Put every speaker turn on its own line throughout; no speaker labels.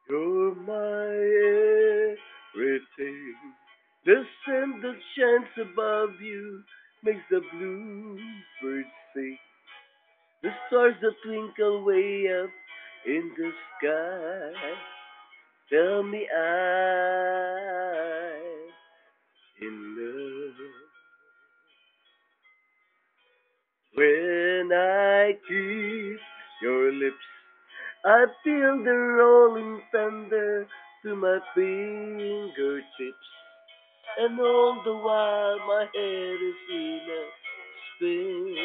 You're my everything. The sun that shines above you makes the bluebirds sing. The stars that twinkle way up in the sky tell me I'm in love. When I kiss your lips, I feel the rolling thunder to my fingertips. And all the while my head is in a spin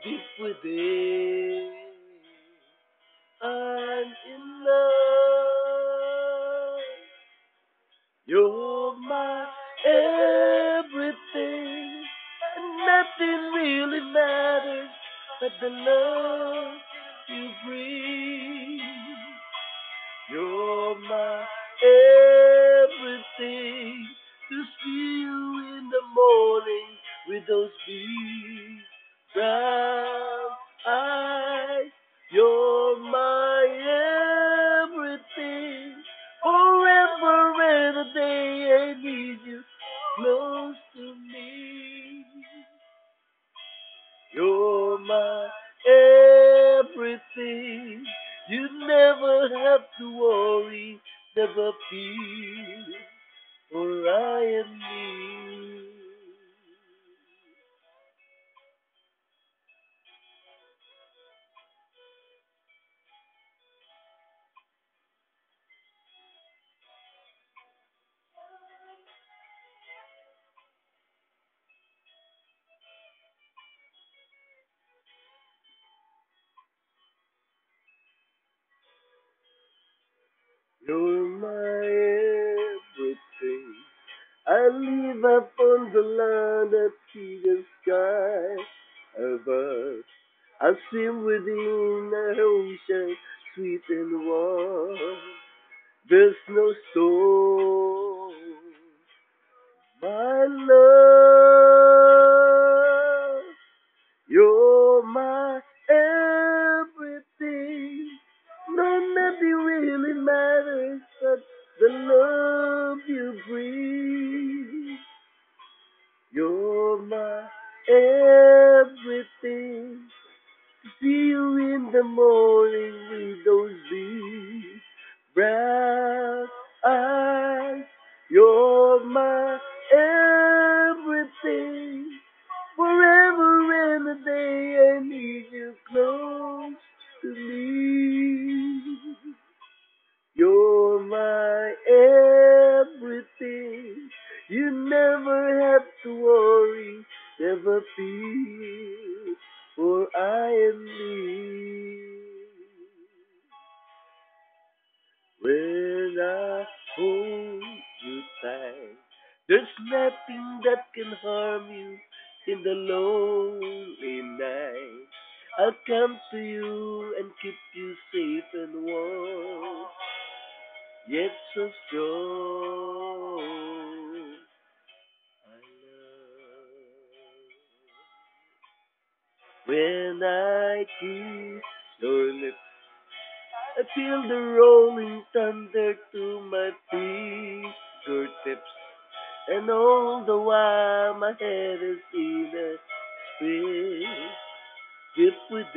deep within. I'm in love. You're my everything. And nothing really matters but the love you bring. You're my everything. To see you in the morning with those big brown eyes. You're my everything. Forever and a day I need you close to me. You're my everything. You never have to worry, never fear, for I am near. You're my everything. I live up on the land that see the sky above. I swim within an ocean sweet and warm. There's no storm. My love, you're my everything. No, nothing really matters but the love you bring. You're my everything. See you in the morning with those big brown eyes. You're my everything. Forever and a day I need you close to me. You're my everything. You never have to worry, never fear, for I am near. When I hold you tight, there's nothing that can harm you in the lonely night. I'll come to you and keep you safe and warm, yet so strong. I love when I kiss your lips. I feel the rolling thunder to my fingertips, and all the while my head is in a spin deep within.